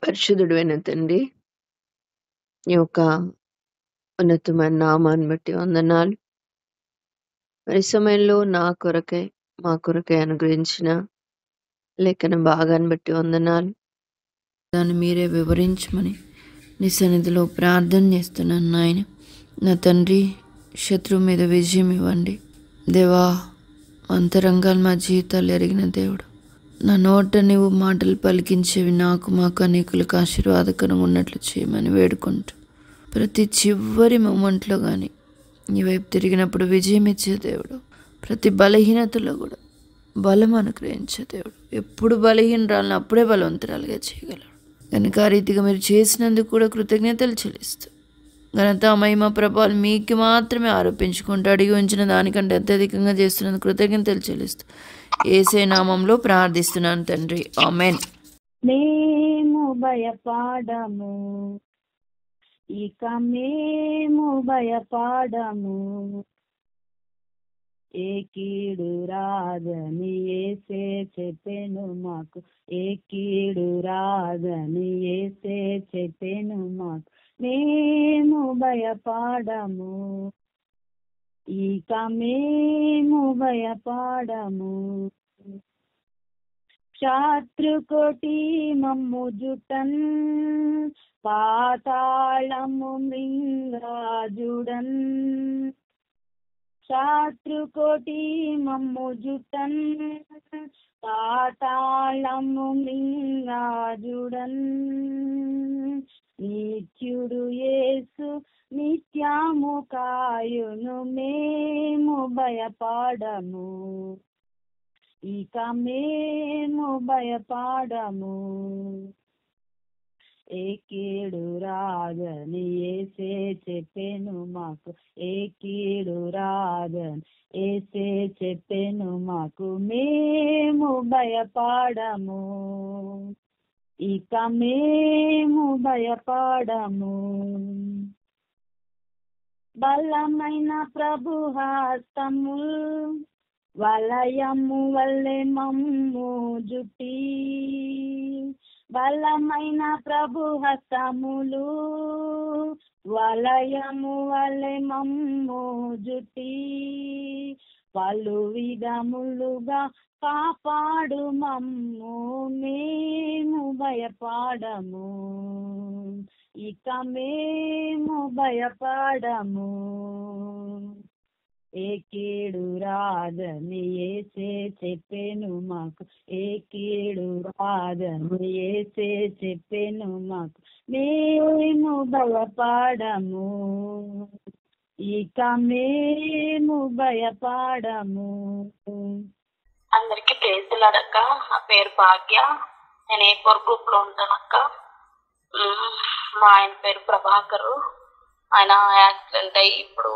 పరిశుద్ధుడైన తండ్రి, నీ యొక్క ఉన్నతమైన నామాన్ని బట్టి వందనాలు. మరి ఈ సమయంలో మా కొరకై అనుగ్రహించిన లేఖన భాగాన్ని బట్టి వందనాలు. దాన్ని మీరే వివరించమని నీ సన్నిధిలో ప్రార్థన చేస్తున్నాను నాయన. నా తండ్రి, శత్రువు మీద విజయం ఇవ్వండి దేవా. అంతరంగాలు మా జీవితాలు ఎరిగిన దేవుడు, నా నోట నీవు మాటలు పలికించేవి మాకు అనేకులకు ఆశీర్వాదకరంగా ఉన్నట్లు చేయమని వేడుకుంటూ, ప్రతి చివరి మొమెంట్లో కానీ నీ వైపు తిరిగినప్పుడు విజయం ఇచ్చే దేవుడు, ప్రతి బలహీనతలో కూడా బలం అనుగ్రహించే దేవుడు, ఎప్పుడు బలహీనరాలను అప్పుడే బలవంతురాలుగా చేయగలడు కనుక ఆ రీతిగా మీరు చేసినందుకు కూడా కృతజ్ఞతలు చెల్లిస్తూ, ఘనత మహిమ ప్రభావాలు మీకు మాత్రమే ఆరోపించుకుంటూ, అడిగి ఉంచిన దానికంటే అత్యధికంగా చేస్తున్నందుకు కృతజ్ఞతలు చెల్లిస్తూ యేసే నామంలో ప్రార్థిస్తున్నాను తండ్రి, ఆమేన్. మేము భయపడము, ఇక మేము భయపడము, ఏ కీడు రాదని యేసే చెప్పెను మాకు, ఏ కీడు రాదని యేసే చెప్పెను మాకు. మేము భయపడము, ఇక మేము భయపడము, శత్రుకోటి మమ్ము జుటన్, పాతాళము మృంగాజుడన్, శత్రుకోటి మమ్ము జుటన్, పాతాళము మృంగాజుడన్, నిత్యుడు యేసు నిత్యము కాయును, మేము భయపడము, ఇక మేము భయపడము, ఏ కీడు రాదని యేసే చెప్పెను మాకు, ఏ కీడు రాదని యేసే చెప్పెను మాకు. మేము భయపడము, ఇక మేము భయపడము, బలమైన ప్రభు హస్తము వలయము వల్లే మమ్ము జుటి, బలమైన ప్రభు హస్తములు వలయము వల్లే మమ్ము జుటి, పలు విధములుగా కాపాడు మమ్ము, మేము భయపడము, ఇక మేము భయపడము, ఏ కీడు రాదని యేసే చెప్పెను మాకు, ఏ కీడు రాదని యేసే చెప్పెను మాకు. మేము భయపడము, ఇక మేము భయపడము. అందరికి ప్రేజులడక్క. నా పేరు భాగ్య, నేను A4 గ్రూప్ లో ఉంటానక్క. మా ఆయన పేరు ప్రభాకరు. ఆయన యాక్సిడెంట్ అయ్యి ఇప్పుడు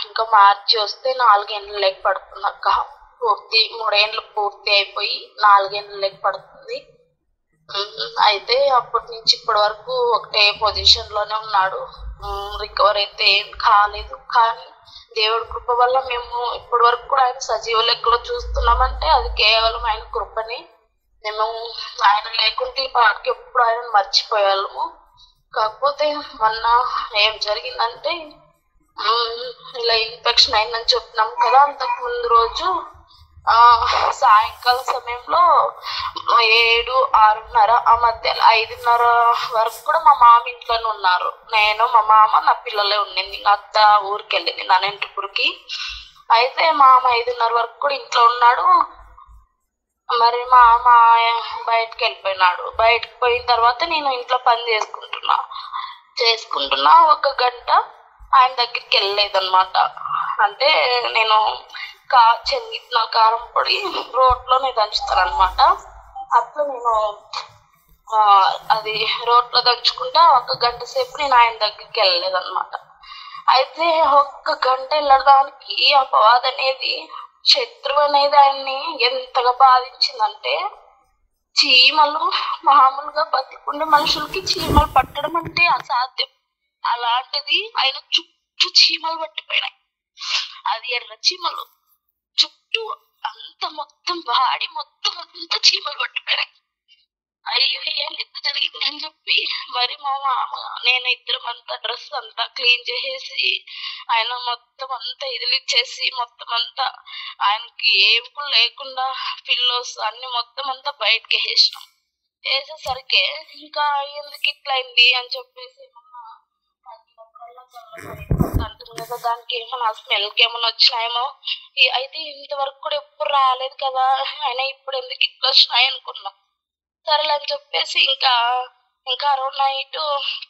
ఇంకా మార్చి వస్తే 4 ఏళ్ళు లెక్క పడుతుంది అక్క. 3 ఏళ్ళు పూర్తి అయిపోయి 4 ఏళ్ళు లెక్క పడుతుంది. అయితే అప్పటి నుంచి ఇప్పటి వరకు ఒకటే పొజిషన్ లోనే ఉన్నాడు. రికవర్ అయితే ఏం కాలేదు. కానీ దేవుడి కృప వల్ల మేము ఇప్పటి వరకు కూడా ఆయన సజీవ లెక్కలో చూస్తున్నామంటే అది కేవలం ఆయన కృపని. మేము ఆయన లేకుంటే ఈ పాటకి ఎప్పుడు ఆయన మర్చిపోయాము. కాకపోతే మొన్న ఏం జరిగిందంటే ఇలా ఇన్ఫెక్షన్ అయిందని చెప్పినాం కదా. అంతకు ముందు రోజు సాయంకాల సమయంలో 7, 6:30 ఆ మధ్యలో 5:30 వరకు కూడా మా మామ ఇంట్లోనే ఉన్నారు. నేను, మా మామ, నా పిల్లలే ఉండింది. ఇంకా అత్త ఊరికి వెళ్ళింది నా ఇంటిపూరికి. అయితే మామ 5:30 వరకు కూడా ఇంట్లో ఉన్నాడు. మరి మా మామ బయటకు వెళ్ళిపోయినాడు. బయటకు పోయిన తర్వాత నేను ఇంట్లో పని చేసుకుంటున్నా 1 గంట ఆయన దగ్గరికి వెళ్ళలేదన్నమాట. అంటే నేను శనగిత్తనాల కారం పొడి రోట్లోనే దంచుతాను అనమాట. అట్లా నేను అది రోట్లో దంచుకుంటా 1 గంట సేపు నేను ఆయన దగ్గరికి వెళ్ళలేదన్నమాట. అయితే 1 గంట వెళ్ళడానికి అపవాదం అనేది, శత్రువు అనేది ఆయన్ని ఎంతగా బాధించిందంటే, చీమలు మామూలుగా బతికుండే మనుషులకి చీమలు పట్టడం అంటే అసాధ్యం. అలాంటిది ఆయన చుట్టూ చీమలు పట్టిపోయినాయి. అది ఎర్ర చీమలు చుట్టూ అంత మొత్తం బాడీ మొత్తం అంతా చీమలు పట్టిపోయినాయి. అయ్యో ఏంటి ఇంత జరిగిందని చెప్పి మరి మా మామ నేను ఇద్దరం అంతా డ్రెస్ అంతా క్లీన్ చేసేసి ఆయన మొత్తం అంతా ఇదిలిచ్చేసి మొత్తం అంతా ఆయనకి ఏమి కూడా లేకుండా పిల్లోస్ అన్ని మొత్తం అంతా బయటకి వేసేసినాం. వేసేసరికి ఇంకా ఎందుకు ఇట్లా అయింది అని చెప్పేసి అంటుంది కదా, దానికి ఏమన్నా స్మెల్కి ఏమన్నా వచ్చినాయేమో, అయితే ఇంతవరకు కూడా ఎప్పుడు రాలేదు కదా, అయినా ఇప్పుడు ఎందుకు ఇట్లా వచ్చినాయి అనుకున్నాం. సరేలే అని చెప్పేసి ఇంకా అరౌండ్ నైట్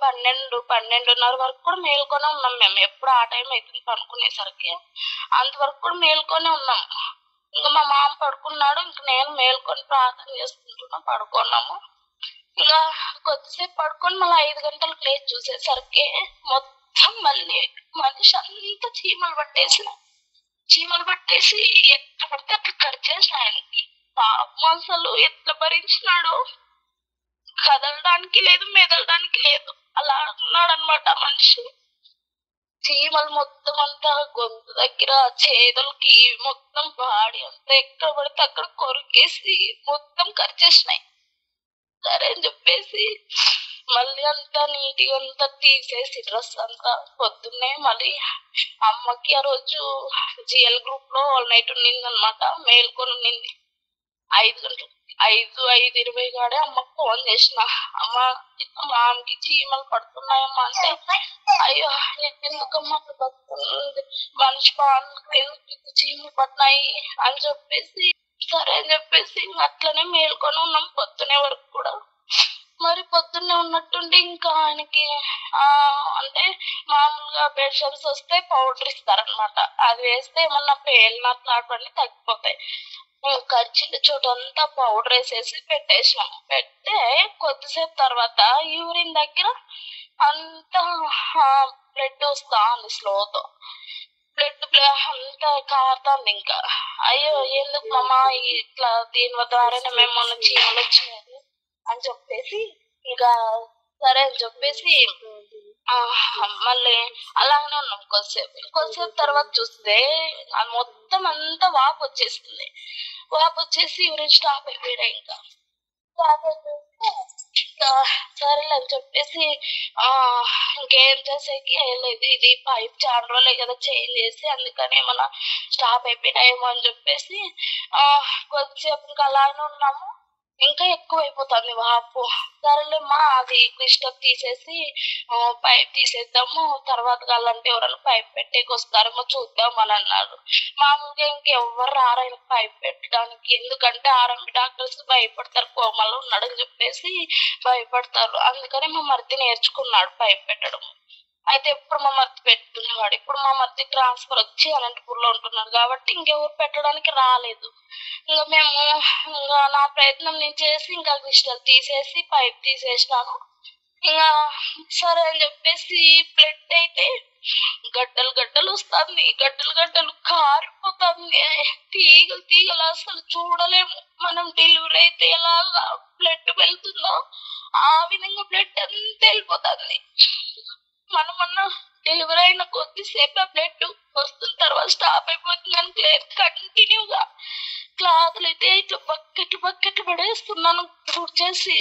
12-12:30 వరకు కూడా మేల్కొనే ఉన్నాం మేము. ఎప్పుడు ఆ టైం అవుతుంది పడుకునేసరికి, అంతవరకు కూడా మేల్కొనే ఉన్నాం. ఇంకా మా మామ పడుకున్నాడు, ఇంక నేను మేల్కొని ప్రార్థన చేసుకుంటున్నాం, పడుకున్నాము. ఇంకా కొద్దిసేపు పడుకొని మళ్ళీ 5 గంటలకు లేచి చూసేసరికి మొత్తం మళ్ళీ మనిషి అంతా చీమలు పట్టేసి ఎట్లా పడితే అట్లా కరిచేసిన ఆయనకి. పాపం అసలు ఎట్లా భరించినాడు, కదలడానికి లేదు మెదలడానికి లేదు, అలా ఉన్నాడు అనమాట మనిషి. చీమలు మొత్తం అంతా గొంతు దగ్గర, చేతులకి, మొత్తం బాడీ అంతా ఎక్కడ పడితే అక్కడ కొరికేసి మొత్తం కరిచేసినాయి. సరే అని చెప్పేసి మళ్ళీ అంతా నీట్గా అంతా తీసేసి డ్రెస్ అంతా పొద్దున్నే మళ్ళీ అమ్మకి ఆ రోజు జిఎల్ గ్రూప్ లో ఆల్ నైట్ ఉన్నింది అనమాట, మేల్కొని ఉన్నింది. 5:20 కాడే అమ్మకు ఫోన్ చేసిన, అమ్మ ఇట్లా మామకి చీమలు పడుతున్నాయమ్మా అంటే, అయ్యో ఎందుకమ్మా పడుతుంది మనిషి ఎందుకు చీమలు పడినాయి అని చెప్పేసి, సరే అని చెప్పేసి అట్లనే మేల్కొని ఉన్నాం పొద్దునే వరకు కూడా. మరి పొద్దున్నే ఉన్నట్టుండి ఇంకా ఆయనకి అంటే మామూలుగా పేషెంట్స్ వస్తే పౌడర్ ఇస్తారనమాట, అది వేస్తే ఏమన్నా పేలిన అట్లాంటివన్నీ తగ్గిపోతాయి. కరిచిన చోటంతా పౌడర్ వేసేసి పెట్టేసినాం. పెడితే కొద్దిసేపు తర్వాత యూరిన్ దగ్గర అంతా బ్లడ్ వస్తా ఉంది, స్లోతో బ్లడ్ అంతా కారుతుంది. ఇంకా అయ్యో ఎందుకు మామ ఇట్లా దీని ద్వారానే మేము మొన్న చీమలు వచ్చినాయి అని చెప్పేసి ఇంకా సరే అని చెప్పేసి మళ్ళీ అలాగనే ఉన్నాం కొద్దిసేపు తర్వాత చూస్తే మొత్తం అంతా వాపు వచ్చేసి యూరిన్ స్టాప్ అయిపోయాడు. ఇంకా సరేలే అని చెప్పేసి ఇంకేం చేసేకి లేదు, ఇది పైప్ చాలా రోజులే కదా చేంజ్ చేసి, అందుకని ఏమన్నా స్టాప్ అయిపోయినాయేమో అని చెప్పేసి కొద్దిసేపు ఇంకా అలానే ఉన్నాము. ఇంకా ఎక్కువ అయిపోతుంది వాపు. సరేలేమ్మా అది క్లిస్టర్ తీసేసి పైప్ తీసేద్దాము, తర్వాత కావాలంటే ఎవరైనా పైప్ పెట్టేకి వస్తారేమో చూద్దాం అని అన్నారు. మామూలుగా ఇంకెవ్వరు రారు ఆయన పైప్ పెట్టడానికి, ఎందుకంటే ఆర్ఎంపీ డాక్టర్స్ భయపడతారు, కోమలో ఉన్నాడని చెప్పేసి భయపడతారు. అందుకని మా మరిది నేర్చుకున్నాడు పైప్ పెట్టడం. అయితే ఎప్పుడు మా మరిది పెట్టుకునేవాడు. ఇప్పుడు మా మరిది ట్రాన్స్ఫర్ వచ్చి అనంతపూర్లో ఉంటున్నాడు కాబట్టి ఇంకెవరు పెట్టడానికి రాలేదు. ఇంకా మేము ఇంకా నా ప్రయత్నం నేను చేసి ఇంకా క్రిస్టల్ తీసేసి పైప్ తీసేసినాను. ఇంకా సరే అని చెప్పేసి బ్లడ్ అయితే గడ్డలు వస్తుంది, గడ్డలు కారిపోతుంది, తీగలు అసలు చూడలేము. మనం డెలివరీ అయితే ఎలా బ్లడ్ వెళ్తుందో ఆ విధంగా బ్లడ్ అంతా వెళ్ళిపోతుంది. మనమన్నా డెలివరీ అయిన కొద్దిసేపు ఆ బ్లడ్ వస్తున్న తర్వాత స్టాప్ అయిపోతుంది అని లేదు, కంటిన్యూగా క్లాతులు అయితే ఇట్లా బకెట్లు పడేస్తున్నాను, తుడిచేసి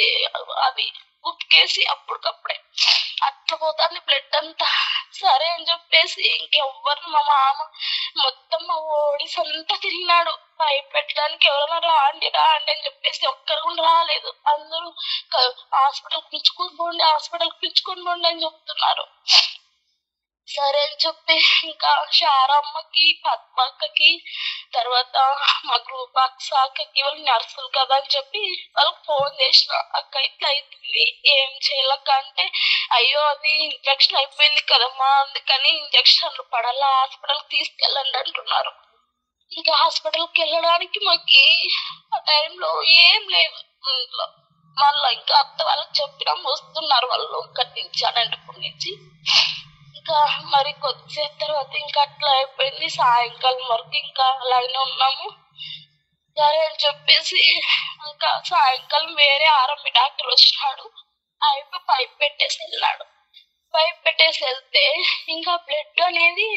అవి ఉతికేసి అప్పటికప్పుడే అట్లా పోతుంది బ్లడ్ అంతా. సరే అని చెప్పేసి ఇంకెవ్వరు మా మామ మొత్తం మా ఓడిస్ అంతా తిరిగినాడు పైప్ పెట్టడానికి, ఎవరైనా రాండి అని చెప్పేసి ఒక్కరు కూడా రాలేదు. అందరూ హాస్పిటల్కి పిలుచుకొని పోండి అని చెప్తున్నారు. సరే అని చెప్పి ఇంకా శారమ్మకి, పద్మక్కకి, తర్వాత మా గ్రూప్ అక్కకి వాళ్ళు నర్సులు కదా అని చెప్పి వాళ్ళకి ఫోన్ చేసిన, అక్క ఇట్లా అవుతుంది ఏం చేయాలక్క అంటే, అయ్యో అది ఇన్ఫెక్షన్ అయిపోయింది కదమ్మా, అందుకని ఇంజక్షన్లు పడాలా, హాస్పిటల్కి తీసుకెళ్ళండి అంటున్నారు. ఇంకా హాస్పిటల్కి వెళ్ళడానికి మాకి ఆ టైంలో ఏం లేదు ఇంట్లో. మళ్ళీ ఇంకా అత్త వాళ్ళకి చెప్పినాం, వస్తున్నారు వాళ్ళు ఇక్కడి నుంచి అనంతపూర్ నుంచి. ఇంకా మరి కొద్దిసేపు తర్వాత ఇంకా అట్లా అయిపోయింది. సాయంకాలం వరకు ఇంకా అలాగే ఉన్నాము. సరే అని చెప్పేసి ఇంకా సాయంకాలం వేరే ఆర్ఎంపీ డాక్టర్ వచ్చినాడు, అయిపోయి పైప్ పెట్టేసి వెళ్తే ఇంకా బ్లడ్ అనేది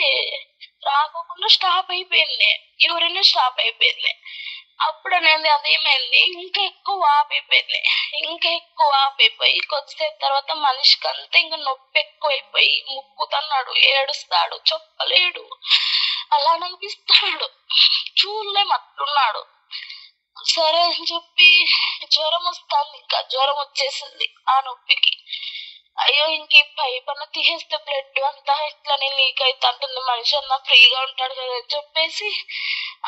రాకోకుండా స్టాప్ అయిపోయింది, యూరిన్ స్టాప్ అయిపోయింది. అప్పుడు అనేది అదేమైంది, ఇంకా ఎక్కువ వాపైపోయింది. ఇంకా ఎక్కువ వాపైపోయి కొద్దిసేపు తర్వాత మనిషికి అంతా ఇంకా నొప్పి ఎక్కువైపోయి ముక్కుతున్నాడు, ఏడుస్తాడు, చెప్పలేడు, అలా అనిపిస్తాడు, చూడలేం అట్లున్నాడు. సరే అని చెప్పి జ్వరం వస్తుంది, ఇంకా జ్వరం వచ్చేసింది ఆ నొప్పికి. అయ్యో ఇంక ఈ పైప్ అన్న తీసేస్తే బ్లడ్ అంతా ఇట్లానే లీక్ అవుతా ఉంటుంది, మనిషి అన్న ఫ్రీగా ఉంటాడు కదా అని చెప్పేసి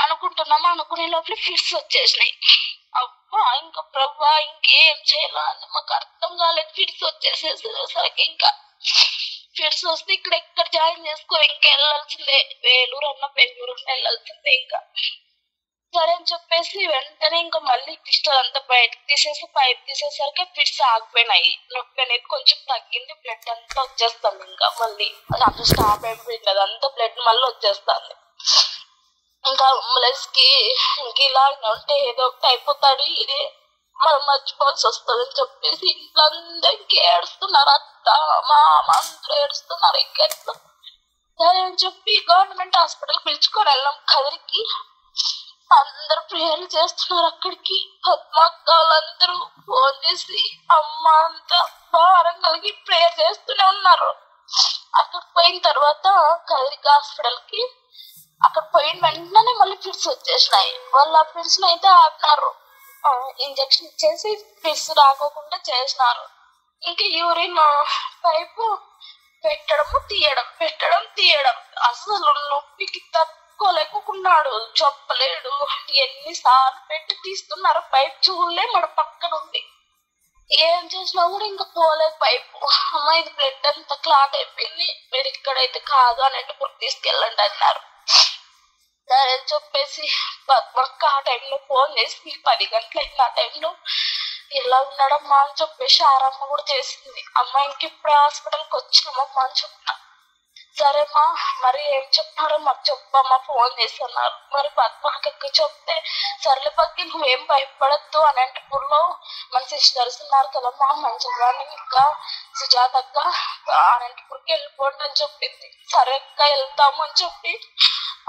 అనుకునే లోపల ఫిట్స్ వచ్చేసినాయి. అబ్బా ఇంకా ప్రభా ఇంకేం చేయాలని మాకు అర్థం కాలేదు. ఫిట్స్ వచ్చేసేసరికి ఇంకా ఫిట్స్ వస్తే ఎక్కడ జాయిన్ చేసుకో, ఇంకా వెళ్ళాల్సిందే, వేలూరు అన్న బెంగళూరు వెళ్ళాల్సిందే. ఇంకా సరే అని చెప్పేసి వెంటనే ఇంకా మళ్ళీ క్రిస్టల్ అంతా బయటకు తీసేసి పైప్ తీసేసరికి ఫిట్స్ ఆగిపోయినాయి. నొప్పి అనేది కొంచెం తగ్గింది, బ్లడ్ అంతా వచ్చేస్తుంది. ఇంకా మళ్ళీ అట్లా స్టాప్ అయిపోయింది, అదంతా బ్లడ్ మళ్ళీ వచ్చేస్తుంది. ఇంకా అంబులెన్స్ కి ఇంక ఇలా ఉంటే ఏదో ఒకటి అయిపోతాడు, ఇదే మనం మర్చిపోవాల్సి వస్తుంది అని చెప్పేసి ఇంట్లో అందరికి ఏడుస్తున్నారు, అత్త మామ అందరూ ఏడుస్తున్నారు. ఇంకెట్లా సరే అని చెప్పి గవర్నమెంట్ హాస్పిటల్ పిలుచుకొని వెళ్ళాం కదిరికి. అందరు ప్రేయర్లు చేస్తున్నారు అక్కడికి. పద్మక్కలందరూ ఫోన్ చేసి అమ్మ అంతా భారం కలిగి ప్రేయర్ చేస్తూనే ఉన్నారు. అక్కడికి పోయిన తర్వాత కదిరికి హాస్పిటల్ కి అక్కడ పోయిన వెంటనే మళ్ళీ ఫిట్స్ వచ్చేసినాయి. వాళ్ళు ఆ ఫిట్స్ అయితే ఆపినారు, ఇంజక్షన్ ఇచ్చేసి ఫిట్స్ రాకోకుండా చేసినారు. ఇంకా యూరిన్ పైపు పెట్టడం తీయడం అసలు నొప్పికి తట్టుకోలేకున్నాడు, చెప్పలేడు. ఎన్నిసార్లు పెట్టి తీస్తున్నారు పైప్, చూడలే మన పక్కన ఉంది. ఏం చేసినా కూడా ఇంకా పోలేదు పైపు. అమ్మ ఇది బ్లడ్ అంతా క్లాట్ అయిపోయింది, మీరు ఇక్కడైతే కాదు అన్నట్టు తీసుకెళ్ళండి అన్నారు. సరే చెప్పేసి పద్మక్క ఆ టైంలో ఫోన్ చేసి 10 గంటలైంది. ఆ టైంలో ఎలా ఉన్నాడమ్మా అని చెప్పేసి ఆరమ్మ కూడా చేసింది. అమ్మ ఇంక ఇప్పుడు హాస్పిటల్కి వచ్చినామమ్మా అని చెప్పిన. సరేమ్మా మరి ఏం చెప్తున్నారో మాకు చెప్పమ్మా ఫోన్ చేస్తున్నారు. మరి పద్మకి చెప్తే సర్లే పక్కి నువ్వేం భయపడద్దు, అనంతపూర్లో మన సిస్టర్స్ ఉన్నారు కదమ్మా మంచిగాని ఇంకా సుజాత అక్క అనంతపూర్కి వెళ్ళిపోండి అని చెప్పింది. సరే అక్క వెళ్తాము అని చెప్పి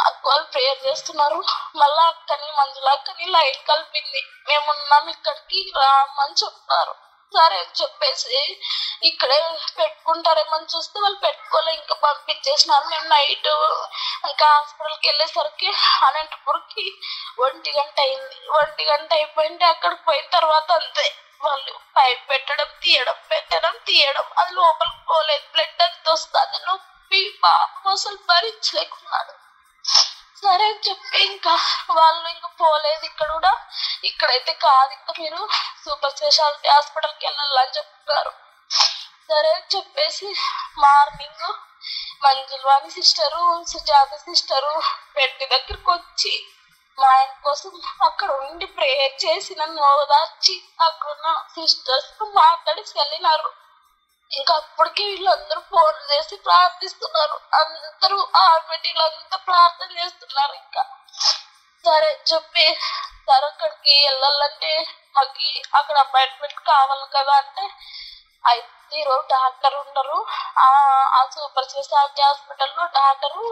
అక్క వాళ్ళు ప్రేయర్ చేస్తున్నారు. మళ్ళా అక్కని మంజుల అక్కని లైన్ కలిపింది, మేమున్నాం ఇక్కడికి రామని చెప్తున్నారు. సరే అని చెప్పేసి ఇక్కడే పెట్టుకుంటారేమని చూస్తే వాళ్ళు పెట్టుకోలే, ఇంకా పంపించేసినారు. మేము నైట్ ఇంకా హాస్పిటల్కి వెళ్ళేసరికి అనంతపూర్కి 1 గంట అయింది. 1 గంట అయిపోయింది. అక్కడికి పోయిన తర్వాత అంతే, వాళ్ళు పైప్ పెట్టడం తీయడం అది లోపలికి పోలేదు, బ్లడ్ అంత వస్తుంది, నొప్పి పాపం అసలు భరించలేకున్నాడు. సరే అని చెప్పి ఇంకా వాళ్ళు ఇంకా పోలేదు. ఇక్కడ కూడా ఇక్కడైతే కాదు, ఇంకా మీరు సూపర్ స్పెషాలిటీ హాస్పిటల్కి వెళ్ళాలని చెప్తారు. సరే అని చెప్పేసి మార్నింగ్ మంజుల్వాణి సిస్టరు సుజాత సిస్టరు పెట్టి దగ్గరకు వచ్చి మా ఆయన కోసం అక్కడ ఉండి ప్రేయర్ చేసి నన్ను ఓదార్చి అక్కడున్న సిస్టర్స్ మాట్లాడి వెళ్ళినారు. ఇంకా అప్పటికి వీళ్ళందరూ ఫోన్ చేసి ప్రార్థిస్తున్నారు, అందరూ ఆర్మీటీలంతా ప్రార్థన చేస్తున్నారు. ఇంకా సరే చెప్పి సరే అక్కడికి వెళ్ళాలంటే మాకు అక్కడ అపాయింట్మెంట్ కావాలి కదా అంటే, అయితే ఈరోజు డాక్టర్ ఉండరు, ఆ సూపర్ స్పెషాలిటీ హాస్పిటల్లో డాక్టరు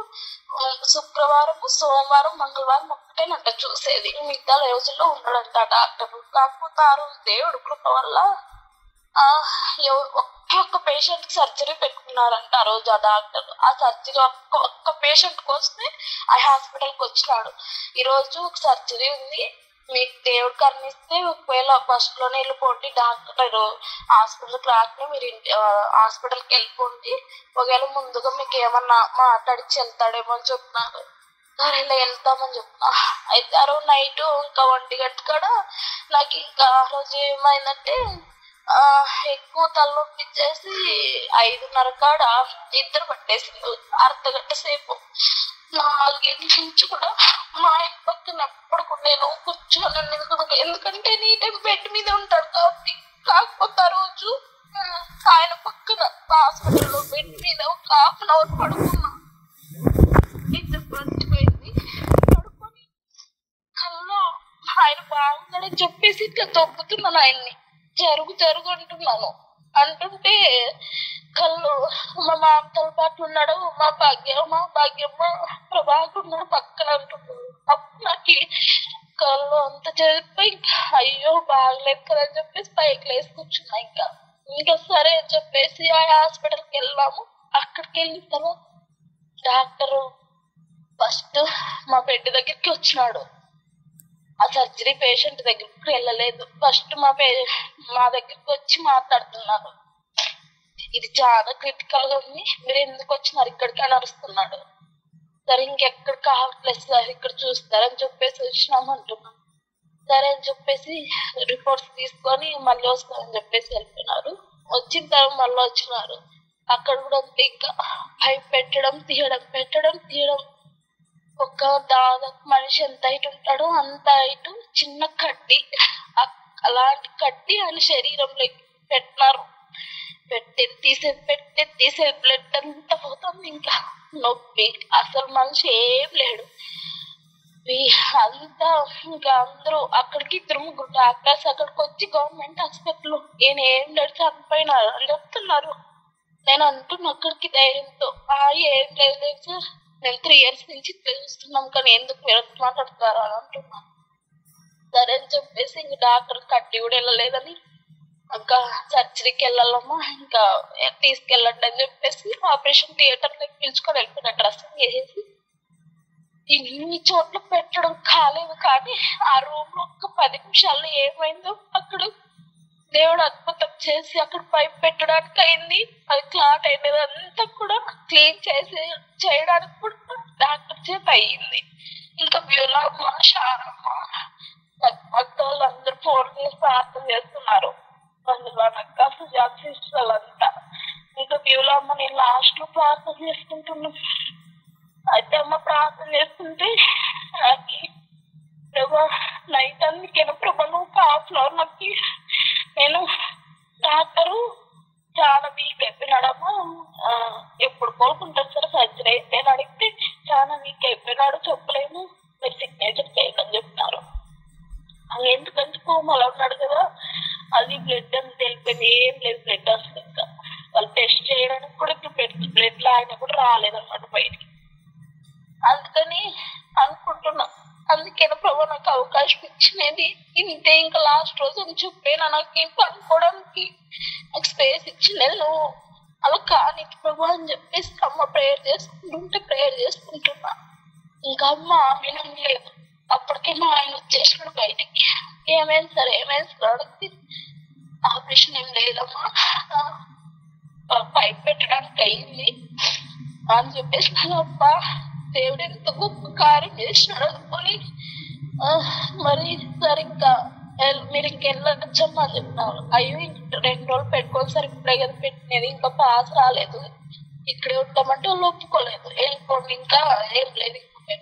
శుక్రవారం సోమవారం మంగళవారం ఒక్కటేనంట చూసేది, మిగతా రోజుల్లో ఉండడంట డాక్టరు. కాకపోతే ఆ రోజు దేవుడు కృప వల్ల ఒక్క పేషెంట్ కి సర్జరీ పెట్టుకున్నారంట ఆ రోజు ఆ డాక్టర్. ఆ సర్జరీ ఒక్క పేషెంట్ కి వస్తే ఆ హాస్పిటల్కి వచ్చినాడు. ఈ రోజు ఒక సర్జరీ ఉంది, మీకు దేవుడు కర్ణిస్తే ఒకవేళ ఫస్ట్ లోనే వెళ్ళిపోండి, డాక్టర్ హాస్పిటల్కి రాకనే మీరు హాస్పిటల్కి వెళ్ళిపోండి, ఒకవేళ ముందుగా మీకు ఏమన్నా మాట్లాడిచి వెళ్తాడేమో అని చెప్తున్నారు. సరే ఇలా వెళ్తామని చెప్తున్నా. అయితే ఆ రోజు నైట్ ఇంకా 1 గంట కూడా నాకు ఇంకా ఆ రోజు ఏమైందంటే ఎక్కువ తలనొప్పి ఇచ్చేసి 5:30 కాడ నిద్ర పట్టేసింది. అర్ధగంట సేపు 4 గంటల నుంచి కూడా మా ఆయన పక్కన ఎప్పుడు నేను కూర్చొని, ఎందుకంటే నీ టైం బెడ్ మీద ఉంటాడు కాబట్టి. కాకపోతే ఆ రోజు ఆయన పక్కన హాస్పిటల్లో బెడ్ మీద ఒక 1/2 అవర్ పడుకున్నా. నిద్ర పడిపోయింది. పడుకొని కల్లో ఆయన బాగున్నాడని చెప్పేసి ఇట్లా తొక్కుతున్నాను ఆయన్ని, జరుగు అంటున్నాను. అంటుంటే కళ్ళు మా మామతో పాటు ఉన్నాడు, మా భాగ్యమ్మ ప్రభాకర్ ఉన్నాడు పక్కన అంటున్నాడు. అప్పుడు నాకు కళ్ళు అంతా జరిగిపోయి అయ్యో బాగలేదు కదా అని చెప్పేసి పైకి లేసి కూర్చున్నా. ఇంకా సరే అని చెప్పేసి ఆ హాస్పిటల్కి వెళ్ళాము. అక్కడికి వెళ్ళిన తర్వాత డాక్టర్ ఫస్ట్ మా బెడ్ దగ్గరికి వచ్చినాడు. ఆ సర్జరీ పేషెంట్ దగ్గరికి వెళ్ళలేదు. ఫస్ట్ మా దగ్గరికి వచ్చి మాట్లాడుతున్నాడు. ఇది చాలా క్రిటికల్ గా ఉంది, మీరు ఎందుకు వచ్చినారు ఇక్కడికి అని అరుస్తున్నాడు. సరే ఇంకెక్కడ కావట్లేదు సార్, ఇక్కడ చూస్తారని చెప్పేసి వచ్చినాము అంటున్నాం. సరే అని చెప్పేసి రిపోర్ట్స్ తీసుకొని మళ్ళీ వస్తారని చెప్పేసి వెళ్ళిపోయినారు. వచ్చిన తర్వాత మళ్ళీ వచ్చినారు. అక్కడ కూడా అంతే, ఇంకా పైప్ పెట్టడం తీయడం. ఒక దాదాపు మనిషి ఎంత హైట్ ఉంటాడో అంత హైట్ చిన్న కడ్డీ, అలాంటి కడ్డీ ఆయన శరీరంలోకి పెట్టినారు. తీసే బ్లడ్ అంతా పోతుంది. ఇంకా నొప్పి, అసలు మనిషి ఏం లేడు. అంతా ఇంకా అందరూ అక్కడికి 2-3 డాక్టర్స్ అక్కడికి వచ్చి గవర్నమెంట్ హాస్పిటల్ ఈయన ఏం లేదు చనిపోయినారు అని చెప్తున్నారు. నేను అంటున్నా అక్కడికి ధైర్యంతో, ఏం లేదు సార్, మేము 3 years నుంచి చూస్తున్నాం కానీ ఎందుకు మీరు మాట్లాడతారు అని అంటున్నా. సరే అని చెప్పేసి ఇంక డాక్టర్ కట్టి కూడా వెళ్ళలేదని ఇంకా సర్జరీకి వెళ్ళాలమ్మా ఇంకా తీసుకెళ్ళండి అని చెప్పేసి ఆపరేషన్ థియేటర్ లోకి పిలుచుకొని వెళ్ళిపోయిన డ్రెస్సింగ్ వేసేసి ఇన్ని చోట్ల పెట్టడం కాలేదు. కానీ ఆ రూమ్ లో ఒక 10 నిమిషాల్లో ఏమైందో అక్కడ దేవుడు అద్భుతం చేసి అక్కడ పైప్ పెట్టడానికి అయింది. అది క్లాట్ అయినది అంతా కూడా క్లీన్ చేయడానికి కూడా డాక్టర్ చేత అయ్యింది. ఇంకా బ్యూలమ్మ, శారమ్మ, వాళ్ళందరూ ఫోన్ చేసి ప్రార్థన చేస్తున్నారు. అందులో నాకు సుజాత సిస్టర్లు అంతా. ఇంకా బ్యూలమ్మ నేను లాస్ట్ లో ప్రార్థన చేసుకుంటున్నాం. అయితే అమ్మ ప్రార్థన చేస్తుంటే ప్రభా నైట్ అందుకేనా ప్రభా నువ్వు హాఫ్-అన్-అవర్ నాకు నేను డాక్టరు చాలా వీక్ అయిపోయినాడమ్మా, ఎప్పుడు కోరుకుంటారు సార్ సర్జరీ అయితే అని అడిగితే చాలా వీక్ అయిపోయినాడు చెప్పలేము, మీరు సిగ్నేచర్ చేయకని చెప్తున్నారు. ఎందుకంటే కోమలో ఉన్నాడు కదా, అది బ్లడ్ అని తెలిపోయింది, ఏం లేదు బ్లడ్ అసలు. ఇంకా వాళ్ళు టెస్ట్ చేయడానికి కూడా ఇప్పుడు బ్లడ్ లాగినా కూడా రాలేదన్నమాట బయటికి. అందుకని అనుకుంటున్నా, అందుకేనా ప్రభు నాకు అవకాశం ఇచ్చినది ఇంతే, ఇంకా లాస్ట్ రోజు అని చెప్పేనా నాకు పడుకోవడానికి నాకు స్పేస్ ఇచ్చినది నువ్వు అలా కానీ ప్రభు అని చెప్పేసి అమ్మ ప్రేయర్ చేసుకుంటున్నా. ఇంకా అమ్మ వినం లేదు. అప్పటికే మా ఆయన వచ్చేసినాడు బయటికి. ఏమైంది సార్ అడిగితే ఆపరేషన్ ఏం లేదమ్మా, పైప్ పెట్టడానికి అయింది అని చెప్పేసి అబ్బా దేవుడు ఎంత గొప్ప కార్యం చేసినాడు అనుకొని మరి సరిగ్గా మీరు ఇంకెళ్ళొచ్చమ్మా అని చెప్తున్నారు. అయ్యో 2 రోజులు పెట్టుకోవాలి సార్, ఇప్పుడే కదా పెట్టినది, ఇంకా పాస్ రాలేదు, ఇక్కడే ఉంటామంటే వాళ్ళు ఒప్పుకోలేదు. వెళ్ళిపోండి ఇంకా ఏం లేదు,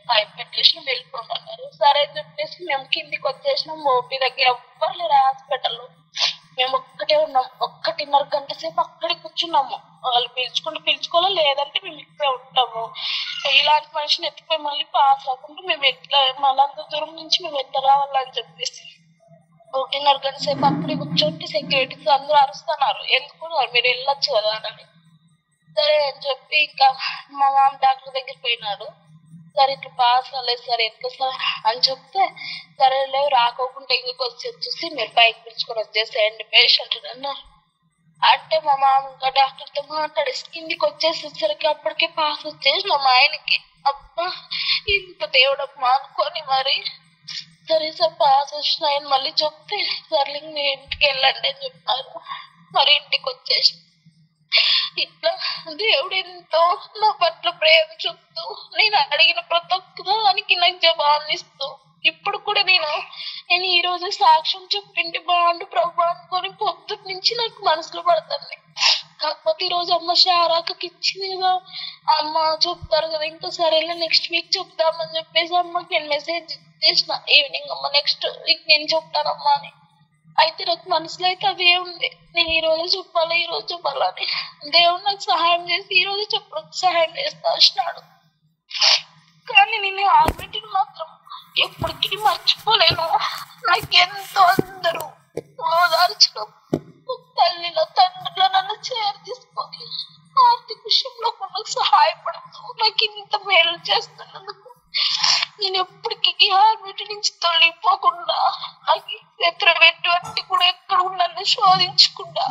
పైప్ పెట్టేసి వెళ్ళిపోండి అన్నారు. సరే అని చెప్పేసి మేము కిందికి వచ్చేసినాం. ఓపీ దగ్గర ఎవ్వరు లేరు హాస్పిటల్లో. మేము ఒక్కటే ఉన్నాం. 1.5 గంట సేపు అక్కడే కూర్చున్నాము. వాళ్ళు పిలుచుకోలే, లేదంటే మేము ఇక్కడే ఉంటాము. ఇలాంటి మనిషిని ఎత్తిపోయి మళ్ళీ పాస్ రాకుండా మేము ఎట్లా మనంత దూరం నుంచి మేము ఎట్లా రావాలని చెప్పేసి 1.5 గంట సేపు అక్కడే కూర్చోండి. సెక్యూరిటీస్ అందరూ అరుస్తున్నారు, ఎందుకున్నారు మీరు వెళ్ళొచ్చు కదా అని. సరే అని చెప్పి ఇంకా మా మామ డాక్టర్ దగ్గర పోయినాడు. సరే ఇట్లా పాస్ అవ్వలేదు సార్, ఎట్లా సార్ అని చెప్తే సరే లేవు రాకోకుండా ఇంటికి వచ్చేసి మీరు బైక్ పిలుచుకొని వచ్చేసేయండి పేషెంట్ అన్నారు. అంటే మా మామ ఇంకా డాక్టర్ తో మాట్లాడి కిందికి వచ్చేసరికి అప్పటికే పాస్ వచ్చేసి మా ఆయనకి అబ్బా ఇంత దేవుడమ్మా అనుకొని మరి సరే సార్ పాస్ వచ్చిన ఆయన మళ్ళీ చెప్తే సర్లే మీరు ఇంటికి వెళ్ళండి అని చెప్పారు. మరి ఇంటికి వచ్చేసి ఇట్లా దేవుడు ఎంతో నా పట్ల ప్రేమ చూపుతూ నేను అడిగిన ప్రతి ఒక్క దానికి నాకు జవాబు ఇస్తూ ఇప్పుడు కూడా నేను ఈ రోజు సాక్ష్యం చెప్పింటే బాగుండు ప్రభు అనుకొని పొద్దుటి నుంచి నాకు మనసులో పడుతుంది. కాకపోతే ఈ రోజు అమ్మ శారాకకి ఇచ్చింది కదా, అమ్మ చెప్తారు కదా, ఇంకా సరేలే నెక్స్ట్ వీక్ చెప్తామని చెప్పేసి అమ్మకి నేను మెసేజ్ చేసిన ఈవినింగ్, అమ్మ నెక్స్ట్ వీక్ నేను చెప్తానమ్మా అని. అయితే నాకు మనసులో అయితే అదే ఉంది, నేను ఈ రోజు చెప్పాలని. దేవుడు నాకు సహాయం చేసి ఈ రోజు చెప్పడానికి సహాయం చేస్తా వచ్చినాడు. కానీ నేను ఆల్రెడీ మాత్రం ఎప్పటికీ మర్చిపోలేను. నాకు ఎంతో అందరూ ఓదార్చడం, తల్లిలో తండ్రిలో నన్ను చేరు తీసుకొని ఆర్థిక విషయంలో నాకు సహాయపడుతూ నాకు ఇంత మేలు చేస్తున్నందుకు నేను ఎప్పటికీ ఆర్మిటి నుంచి తొలిపో నెమ్మదించకుండా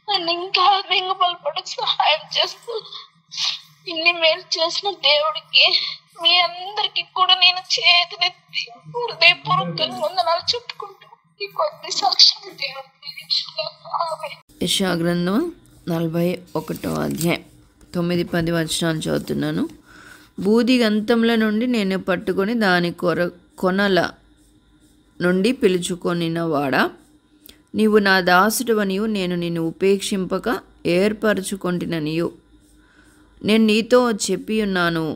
నన్ను ఇంకా బలపడకు సహాయం చేస్తూ ఇన్ని మేలు చేసిన దేవుడికి మీ అందరికి కూడా నేను చేతులెత్తి హృదయపూర్వకంగా వందనాలు చెప్పుకుంటూ ఈ కొద్ది సాక్ష్యం దేవుడికి యెషయా గ్రంథం 41వ అధ్యాయం 9-10 వచనాలు చదువుతున్నాను. బూది గంతముల నుండి నేను పట్టుకొని దాని కొనల నుండి పిలుచుకొనిన వాడా, నీవు నా దాసుడవనియు నేను నిన్ను ఉపేక్షింపక ఏర్పరచుకొంటిననియు నేను నీతో చెప్పి ఉన్నాను,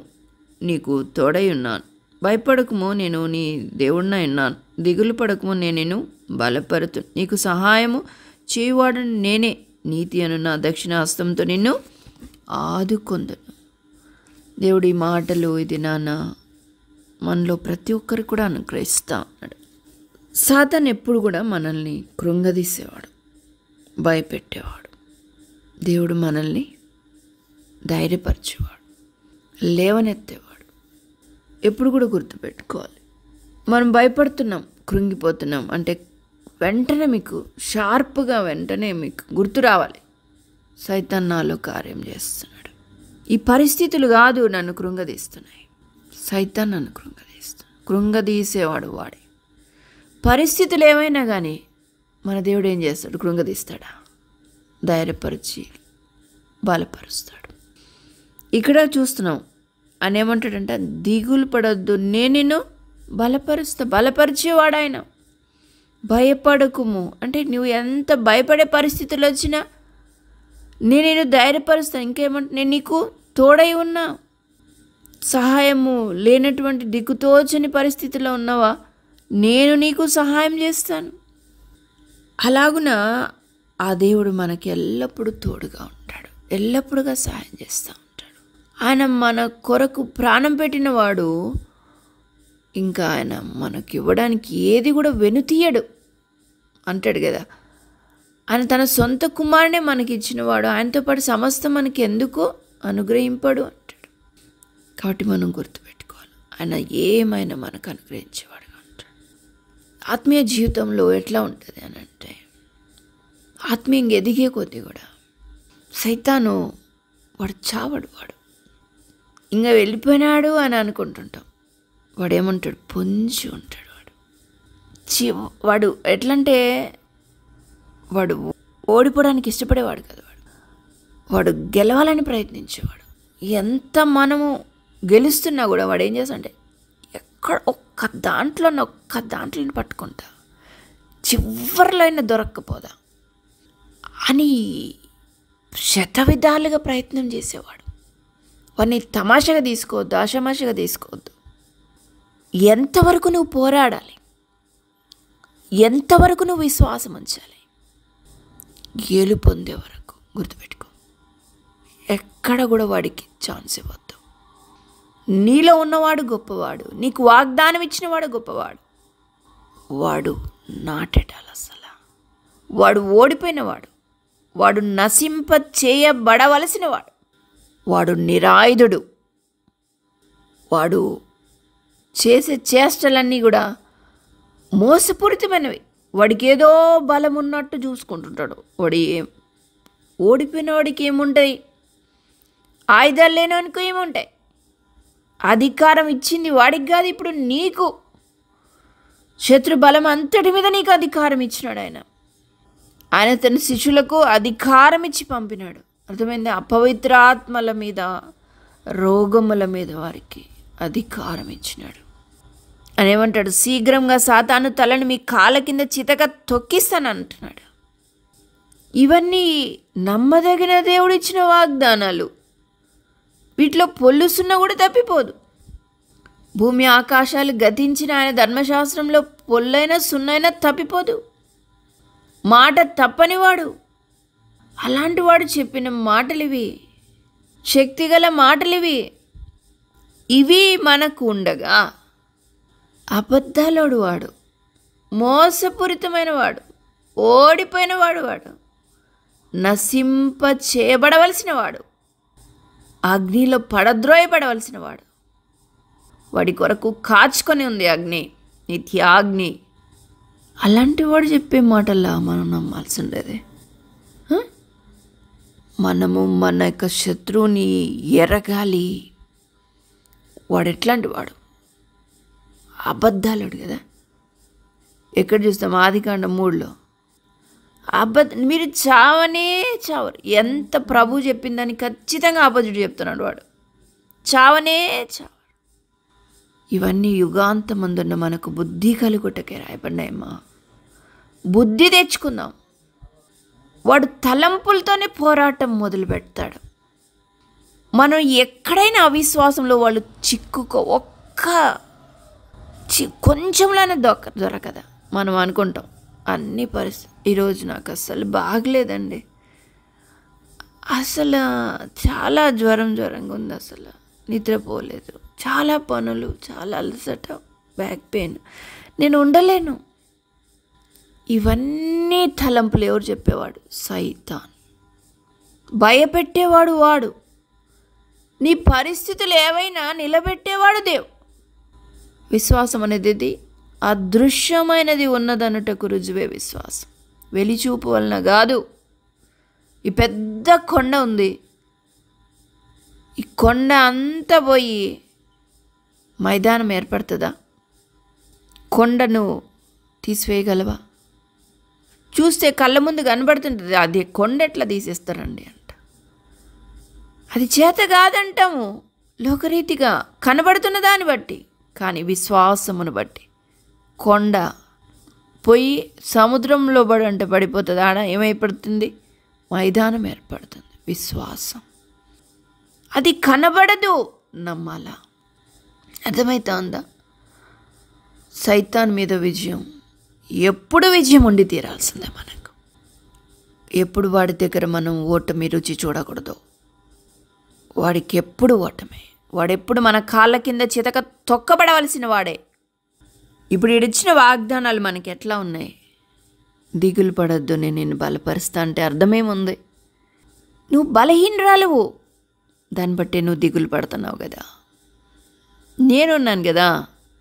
నీకు తోడై ఉన్నాను. భయపడకము, నేను నీ దేవుడినై ఉన్నాను. దిగులు పడకము, నేను నిన్ను బలపరుతు. నీకు సహాయము చేయువాడని నేనే. నీతి అను నా దక్షిణ హస్తంతో నిన్ను ఆదుకొందును. దేవుడి మాటలు ఇది నాన్న మనలో ప్రతి ఒక్కరికి కూడా అనుగ్రహిస్తా ఉన్నాడు. సాతాను ఎప్పుడు కూడా మనల్ని కృంగదీసేవాడు, భయపెట్టేవాడు. దేవుడు మనల్ని ధైర్యపరిచేవాడు, లేవనెత్తేవాడు. ఎప్పుడు కూడా గుర్తుపెట్టుకోవాలి, మనం భయపడుతున్నాం, కృంగిపోతున్నాం అంటే వెంటనే మీకు షార్ప్గా వెంటనే మీకు గుర్తు రావాలి, సైతాన్ నాలో కార్యం చేస్తున్నాడు. ఈ పరిస్థితులు కాదు నన్ను కృంగదీస్తున్నాయి, సైతాన్ నన్ను కృంగదీసేవాడు వాడే. పరిస్థితులు ఏమైనా కానీ మన దేవుడు ఏం చేస్తాడు? కృంగదీస్తాడా? ధైర్యపరిచి బలపరుస్తాడు. ఇక్కడ చూస్తున్నాం ఆయన ఏమంటాడంటే, దిగులు పడొద్దు, నేను నిన్ను బలపరిచేవాడు ఆయన. భయపడకుము అంటే నువ్వు ఎంత భయపడే పరిస్థితులు వచ్చినా నేను నిన్ను ధైర్యపరుస్తాను. ఇంకేమంటే నేను నీకు తోడై ఉన్నా. సహాయము లేనటువంటి దిక్కుతోచని పరిస్థితిలో ఉన్నావా, నేను నీకు సహాయం చేస్తాను. అలాగున ఆ దేవుడు మనకి ఎల్లప్పుడూ తోడుగా ఉంటాడు, ఎల్లప్పుడూగా సహాయం చేస్తూ ఉంటాడు. ఆయన మన కొరకు ప్రాణం పెట్టిన వాడు. ఇంకా ఆయన మనకి ఇవ్వడానికి ఏది కూడా వెనుతీయడు అంటాడు కదా. ఆయన తన సొంత కుమారునే మనకి ఇచ్చినవాడు, ఆయనతో పాటు సమస్తం మనకి ఎందుకు అనుగ్రహింపడు అంటాడు. కాబట్టి మనం గుర్తుపెట్టుకోవాలి, ఆయన ఏమైనా మనకు అనుగ్రహించేవాడుగా ఉంటాడు. ఆత్మీయ జీవితంలో ఎట్లా ఉంటుంది అని అంటే, ఆత్మీయంగా ఎదిగే కొద్దీ కూడా సైతాను వాడు చావడు. వాడు ఇంకా వెళ్ళిపోయినాడు అని అనుకుంటుంటాం. వాడు ఏమంటాడు? పొంచి ఉంటాడు. వాడు ఎట్లంటే వాడు ఓడిపోవడానికి ఇష్టపడేవాడు కదా. వాడు గెలవాలని ప్రయత్నించేవాడు. ఎంత మనము గెలుస్తున్నా కూడా వాడు ఏం చేస్తాడంటే, ఎక్కడ ఒక్క దాంట్లోనే పట్టుకుంటా, చివరిలో అయినా దొరక్కపోదా అని శతవిధాలుగా ప్రయత్నం చేసేవాడు. వాడిని తమాషగా తీసుకోవద్దు, ఆషామాషగా తీసుకోవద్దు. ఎంతవరకు నువ్వు పోరాడాలి, ఎంతవరకు నువ్వు విశ్వాసం ఉంచాలి, గెలుపొందే వరకు. గుర్తుపెట్టుకో, ఎక్కడ కూడా వాడికి ఛాన్స్ ఇవ్వద్దు. నీలో ఉన్నవాడు గొప్పవాడు, నీకు వాగ్దానం ఇచ్చినవాడు గొప్పవాడు. వాడు నాటెడాలి. అసలు వాడు ఓడిపోయినవాడు, వాడు నశింప చేయబడవలసినవాడు, వాడు నిరాయుధుడు. వాడు చేసే చేష్టలన్నీ కూడా మోసపూరితమైనవి. వాడికి ఏదో బలం ఉన్నట్టు చూసుకుంటుంటాడు. ఓడిపోయిన వాడికి ఏముంటాయి? ఆయుధాలు లేననుకో ఏముంటాయి? అధికారం ఇచ్చింది వాడికి కాదు, ఇప్పుడు నీకు. శత్రు బలం అంతటి మీద నీకు అధికారం ఇచ్చినాడు ఆయన. ఆయన తన శిష్యులకు అధికారం ఇచ్చి పంపినాడు. అర్థమైంది? అపవిత్ర ఆత్మల మీద, రోగముల మీద వారికి అధికారం ఇచ్చినాడు. అని ఏమంటాడు? శీఘ్రంగా సాతాను తలను మీ కాళ్ళ కింద చితక తొక్కిస్తాను అంటున్నాడు. ఇవన్నీ నమ్మదగిన దేవుడిచ్చిన వాగ్దానాలు. వీటిలో పొల్లుసున్న కూడా తప్పిపోదు. భూమి ఆకాశాలు గతించిన ఆయన ధర్మశాస్త్రంలో పొల్లైన సున్నైనా తప్పిపోదు. మాట తప్పనివాడు. అలాంటి వాడు చెప్పిన మాటలివి, శక్తిగల మాటలివి. ఇవి మనకు ఉండగా అబద్ధాలోడు వాడు, మోసపూరితమైన వాడు, ఓడిపోయిన వాడు, నశింప చేయబడవలసిన వాడు, అగ్నిలో పడద్రోయబడవలసిన వాడు. వాడి కొరకు కాచుకొని ఉంది అగ్ని, నిత్యాగ్ని. అలాంటి వాడు చెప్పే మాటల్లా మనం నమ్మాల్సి ఉండేది. మనము మన యొక్క శత్రువుని ఎరగాలి. వాడు ఎట్లాంటి వాడు? అబద్ధాలుడు కదా. ఎక్కడ చూస్తాం? ఆదికాండం 3లో మీరు చావనే చావరు. ఎంత ప్రభు చెప్పిందని ఖచ్చితంగా ఆపోజిట్ చెప్తున్నాడు వాడు. చావనే చావరు. ఇవన్నీ యుగాంతమందున్న మనకు బుద్ధి కలుగుటకే రాయబడినాయమ్మా. బుద్ధి తెచ్చుకుందాం. వాడు తలంపులతోనే పోరాటం మొదలు పెడతాడు. మనం ఎక్కడైనా అవిశ్వాసంలో వాళ్ళు కొంచెంలోనే దొరకదా. మనం అనుకుంటాం అన్ని పరిస్థితి. ఈరోజు నాకు అసలు బాగలేదండి, అసలు చాలా జ్వరంగా ఉంది, అసలు నిద్రపోలేదు, చాలా పనులు, చాలా అలసట, బ్యాక్ పెయిన్, నేను ఉండలేను. ఇవన్నీ తలంపులు ఎవరు చెప్పేవాడు? సైతాన్. భయపెట్టేవాడు వాడు. నీ పరిస్థితులు ఏవైనా నిలబెట్టేవాడు దేవుడు. విశ్వాసం అనేది అదృశ్యమైనది ఉన్నదనుటకు రుజువే విశ్వాసం. వెలిచూపు వలన కాదు. ఈ పెద్ద కొండ ఉంది, ఈ కొండ అంతా పోయి మైదానం ఏర్పడుతుందా? కొండను తీసివేయగలవా? చూస్తే కళ్ళ ముందు కనబడుతుంటుంది, అది కొండ ఎట్లా తీసేస్తారండి అంట. అది చేత కాదంటాము లోకరీతిగా కనబడుతున్న దాన్ని బట్టి. కానీ విశ్వాసమును బట్టి కొండ పోయి సముద్రంలో అంటే పడిపోతుంది. ఆడ ఏమైపడుతుంది? మైదానం ఏర్పడుతుంది. విశ్వాసం అది కనబడదు, నమ్మాలా. అర్థమవుతుందా? సైతాన్ మీద విజయం, ఎప్పుడు విజయం ఉండి తీరాల్సిందే మనకు. ఎప్పుడు వాడి దగ్గర మనం ఓటమి రుచి చూడకూడదు. వాడికి ఎప్పుడు ఓటమే. వాడెప్పుడు మన కాళ్ళ కింద చితక తొక్కబడవలసిన వాడే. ఇప్పుడు ఇడిచిన వాగ్దానాలు మనకి ఎట్లా ఉన్నాయి? దిగులు పడద్దు, నేను నిన్ను బలపరుస్తా అంటే అర్థమేముంది? నువ్వు బలహీనరాలువు, దాన్ని బట్టి నువ్వు దిగులు పడుతున్నావు కదా. నేనున్నాను కదా,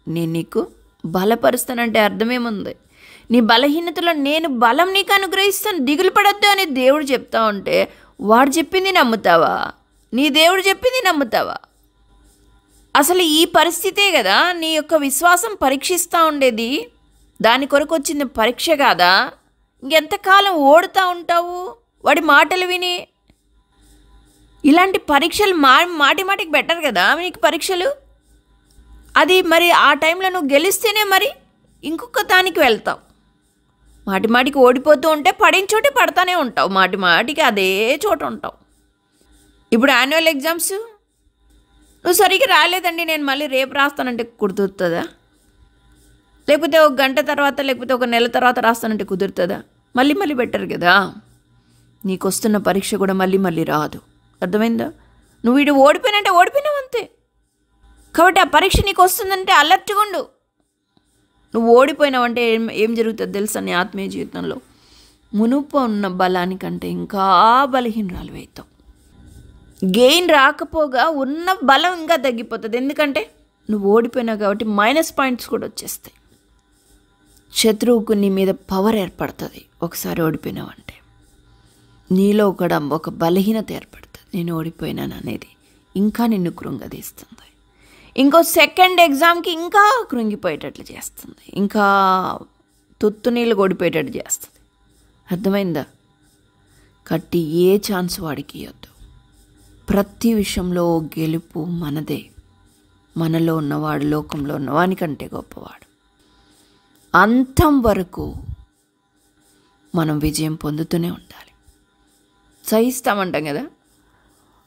నేను నీకు బలపరుస్తానంటే అర్థమేముంది? నీ బలహీనతలో నేను బలం నీకు అనుగ్రహిస్తాను, దిగులు పడద్దు అని దేవుడు చెప్తా ఉంటే వాడు చెప్పింది నమ్ముతావా? నీ దేవుడు చెప్పింది నమ్ముతావా? అసలు ఈ పరిస్థితే కదా నీ యొక్క విశ్వాసం పరీక్షిస్తూ ఉండేది. దాని కొరకు వచ్చింది పరీక్ష కాదా? ఇంకెంతకాలం ఓడుతూ ఉంటావు వాడి మాటలు విని? ఇలాంటి పరీక్షలు మాటికి బెటర్ కదా నీకు పరీక్షలు. అది మరి ఆ టైంలో నువ్వు గెలిస్తేనే మరి ఇంకొక దానికి వెళ్తావు. మాటికి ఓడిపోతూ ఉంటే పడిన చోటే పడతానే ఉంటావు, మాటికి అదే చోట ఉంటావు. ఇప్పుడు యాన్యువల్ ఎగ్జామ్స్ నువ్వు సరిగ్గా రాలేదండి, నేను మళ్ళీ రేపు రాస్తానంటే కుదురుతుందా? లేకపోతే ఒక గంట తర్వాత, లేకపోతే ఒక నెల తర్వాత రాస్తానంటే కుదురుతుందా? మళ్ళీ బెటర్ కదా. నీకు వస్తున్న పరీక్ష కూడా మళ్ళీ రాదు. అర్థమైందా? నువ్వు వీడు ఓడిపోయినంటే ఓడిపోయినావు అంతే. కాబట్టి ఆ పరీక్ష నీకు వస్తుందంటే అలర్ట్గా ఉండు. నువ్వు ఓడిపోయినావంటే ఏం జరుగుతుంది తెలుసా? నీ ఆత్మీయ జీవితంలో మునుపు ఉన్న బలానికంటే ఇంకా బలహీనరాలు అవుతావు. గెయిన్ రాకపోగా ఉన్న బలం ఇంకా తగ్గిపోతుంది. ఎందుకంటే నువ్వు ఓడిపోయినావు కాబట్టి మైనస్ పాయింట్స్ కూడా వచ్చేస్తాయి. శత్రువుకు నీ మీద పవర్ ఏర్పడుతుంది ఒకసారి ఓడిపోయినావంటే. నీలో కూడా ఒక బలహీనత ఏర్పడుతుంది. నేను ఓడిపోయినాను అనేది ఇంకా నిన్ను కృంగదీస్తుంది. ఇంకో సెకండ్ ఎగ్జామ్కి ఇంకా కృంగిపోయేటట్లు చేస్తుంది, ఇంకా తుత్తు నీళ్ళు ఓడిపోయేటట్టు చేస్తుంది. అర్థమైందా? కట్టి ఏ ఛాన్స్ వాడికి ఇవ్వద్దు. ప్రతి విషయంలో గెలుపు మనదే. మనలో ఉన్నవాడు లోకంలో ఉన్నవానికంటే గొప్పవాడు. అంతం వరకు మనం విజయం పొందుతూనే ఉండాలి. సహిస్తామంటాం కదా,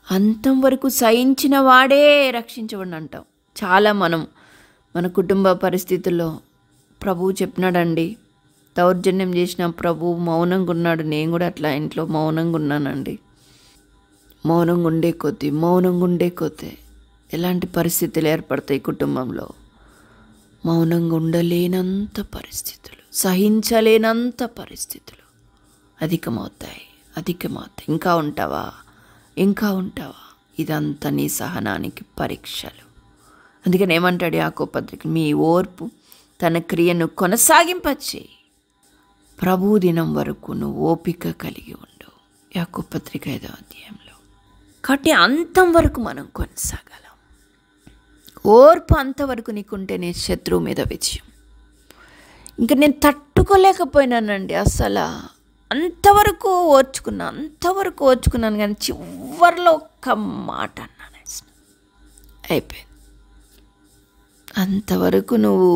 అంతం వరకు సహించిన వాడే రక్షించబడి అంటాం. చాలా మన కుటుంబ పరిస్థితుల్లో ప్రభువు చెప్పినాడండి, దౌర్జన్యం చేసిన ప్రభువు మౌనంగా ఉన్నాడు. నేను కూడా అట్లా ఇంట్లో మౌనంగా ఉన్నానండి. మౌనంగా ఉండే కొద్దీ ఎలాంటి పరిస్థితులు ఏర్పడతాయి కుటుంబంలో? మౌనంగా ఉండలేనంత పరిస్థితులు, సహించలేనంత పరిస్థితులు అధికమవుతాయి. ఇంకా ఉంటావా? ఇదంతా నీ సహనానికి పరీక్షలు. అందుకని ఏమంటాడు యాకోబు పత్రిక? మీ ఓర్పు తన క్రియను కొనసాగింపచేయి. ప్రభు దినం వరకు నువ్వు ఓపిక కలిగి ఉండు. యాకోబు పత్రిక 5వ అధ్యాయంలో. కాబట్టి అంతం వరకు మనం కొనసాగలం. ఓర్పు అంతవరకు నీకుంటేనే శత్రువు మీద విజయం. ఇంకా నేను తట్టుకోలేకపోయినానండి, అసలు అంతవరకు ఓర్చుకున్నాను కానీ చివరిలో ఒక్క మాట అన్నాను, అయిపోయింది. అంతవరకు నువ్వు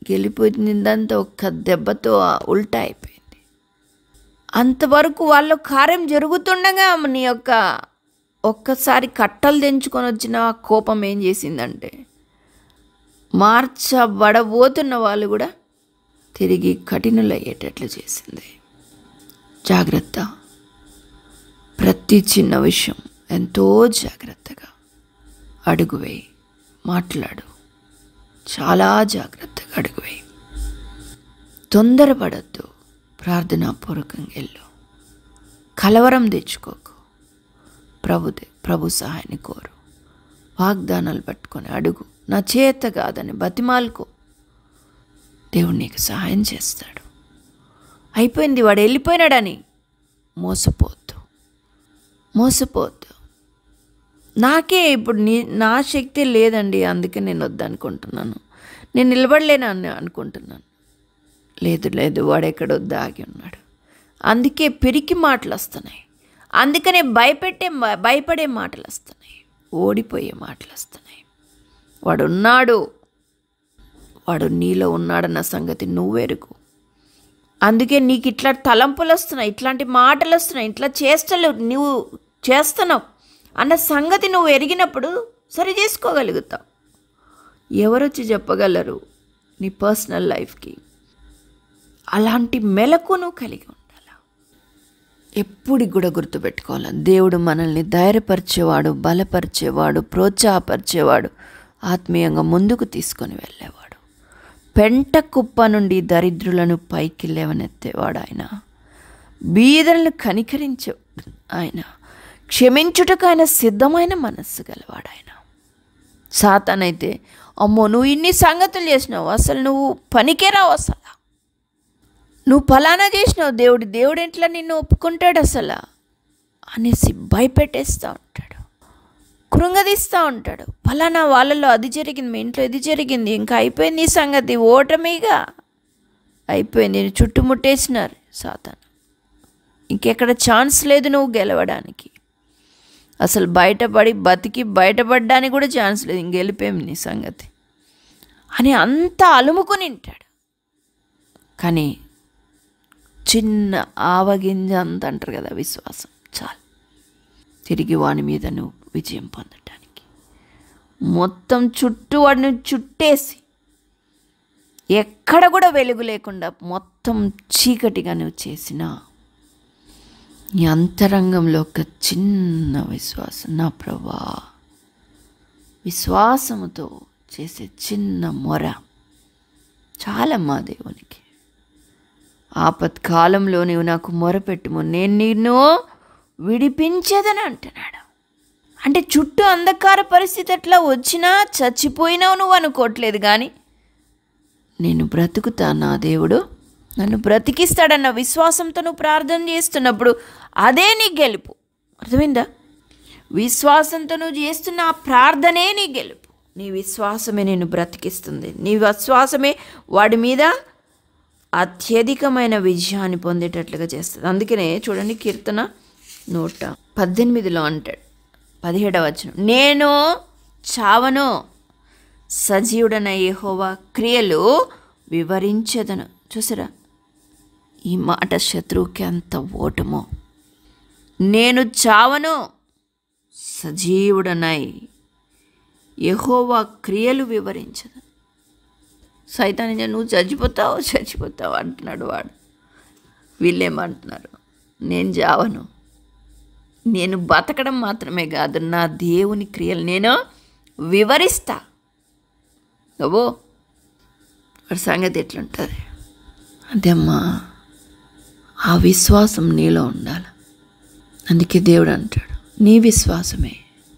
గెలిపోయిందంతా ఒక్క దెబ్బతో ఉల్టా అయిపోయింది. అంతవరకు వాళ్ళ కార్యం జరుగుతుండగా నీ ఒక్కసారి కట్టలు తెంచుకొని వచ్చిన కోపం ఏం చేసిందంటే, మార్చబడబోతున్న వాళ్ళు కూడా తిరిగి కఠినులయ్యేటట్లు చేసింది. జాగ్రత్త. ప్రతి చిన్న విషయం ఎంతో జాగ్రత్తగా అడుగు వేయి, మాట్లాడు. చాలా జాగ్రత్తగా అడుగు వేయి. తొందరపడద్దు. ప్రార్థనాపూర్వకంగా వెళ్ళు. కలవరం తెచ్చుకోకు. ప్రభు సహాయాన్ని కోరు. వాగ్దానాలు పట్టుకొని అడుగు. నా చేత కాదని బతిమాలుకో. దేవుడు నీకు సహాయం చేస్తాడు. అయిపోయింది, వాడు వెళ్ళిపోయినాడని మోసపోవద్దు. నాకే ఇప్పుడు నా శక్తి లేదండి, అందుకే నేను వద్దనుకుంటున్నాను, నేను నిలబడలేనని అనుకుంటున్నాను. లేదు, వాడెక్కడో దాగి ఉన్నాడు. అందుకే పిరికి మాటలు వస్తున్నాయి. అందుకనే భయపడే మాటలు వస్తున్నాయి. ఓడిపోయే మాటలు వస్తున్నాయి. వాడు నీలో ఉన్నాడన్న సంగతి నువ్వెరుగు. అందుకే నీకు ఇట్లా తలంపులు వస్తున్నాయి, ఇట్లాంటి మాటలు వస్తున్నాయి, ఇట్లా చేష్టలు నువ్వు చేస్తున్నావు అన్న సంగతి నువ్వు ఎరిగినప్పుడు సరి చేసుకోగలుగుతావు. ఎవరొచ్చి చెప్పగలరు నీ పర్సనల్ లైఫ్కి? అలాంటి మెలకు నువ్వు కలిగి ఉండాలి. ఎప్పుడు కూడా గుర్తుపెట్టుకోవాలి, దేవుడు మనల్ని ధైర్యపరిచేవాడు, బలపరిచేవాడు, ప్రోత్సాహపరిచేవాడు, ఆత్మీయంగా ముందుకు తీసుకొని వెళ్ళేవాడు. పెంట కుప్ప నుండి దరిద్రులను పైకి లేవనెత్తేవాడు ఆయన. బీదలను కనికరించేవాడు ఆయన. క్షమించుటకు ఆయన సిద్ధమైన మనస్సు గలవాడు ఆయన. సాతానైతే, అమ్మో నువ్వు ఇన్ని సంగతులు చేసినావు, అసలు నువ్వు పనికేరావు, అసలు నువ్వు ఫలానా చేసినావు, దేవుడు ఎట్లా నిన్ను ఒప్పుకుంటాడు అసలు అనేసి భయపెట్టేస్తూ ఉంటాడు, కృంగదీస్తూ ఉంటాడు. ఫలానా వాళ్ళలో అది జరిగింది, మీ ఇంట్లో ఇది జరిగింది, ఇంకా అయిపోయింది ఈ సంగతి, ఓటమిగా అయిపోయింది, నేను చుట్టుముట్టేసినారు సాతాను, ఇంకెక్కడ ఛాన్స్ లేదు నువ్వు గెలవడానికి, అసలు బయటపడడానికి కూడా ఛాన్స్ లేదు, ఇంక వెళ్ళిపోయింది నీ సంగతి అని అంతా అలుముకుని ఉంటాడు. కానీ చిన్న ఆవగింజ అంత అంటారు కదా, విశ్వాసం చాలు తిరిగి వాని మీద నువ్వు విజయం పొందటానికి. మొత్తం చుట్టూ వాడిని చుట్టేసి ఎక్కడ కూడా వెలుగు లేకుండా మొత్తం చీకటిగా నువ్వు చేసిన నీ అంతరంగంలో ఒక చిన్న విశ్వాసం, నా ప్రభా, విశ్వాసముతో చేసే చిన్న మొర చాలమ్మా దేవునికి. ఆపత్కాలంలో నీవు నాకు మొరపెట్టుము, నేను నిన్ను విడిపించేదని అంటున్నాడు. అంటే చుట్టూ అంధకార పరిస్థితి ఎట్లా వచ్చినా చచ్చిపోయినావు నువ్వు అనుకోవట్లేదు, కానీ నేను బ్రతుకుతా, నా దేవుడు నన్ను బ్రతికిస్తాడన్న విశ్వాసంతో నువ్వు ప్రార్థన చేస్తున్నప్పుడు అదే నీ గెలుపు. అర్థమైందా? విశ్వాసంతో నువ్వు చేస్తున్న ఆ ప్రార్థనే నీ గెలుపు. నీ విశ్వాసమే నేను బ్రతికిస్తుంది. నీ విశ్వాసమే వాడి మీద అత్యధికమైన విజయాన్ని పొందేటట్లుగా చేస్తుంది. అందుకనే చూడండి, కీర్తన 118 అంటాడు, 17వ వచనం, నేను చావను, సజీవుడన యెహోవా క్రియలు వివరించెదను. చూసారా, ఈ మాట శత్రువుకి అంత ఓటమో. నేను చావను, సజీవుడనై యెహోవా క్రియలు వివరించదు. సైతాన్ని నువ్వు చచ్చిపోతావు అంటున్నాడు వాడు. వీళ్ళేమంటున్నారు, నేను చావను, నేను బతకడం మాత్రమే కాదు, నా దేవుని క్రియలు నేను వివరిస్తా. ఓ వాడి సంగతి ఎట్లుంటుంది? అదేమ్మా, ఆ విశ్వాసం నీలో ఉండాలి. అందుకే దేవుడు అంటాడు, నీ విశ్వాసమే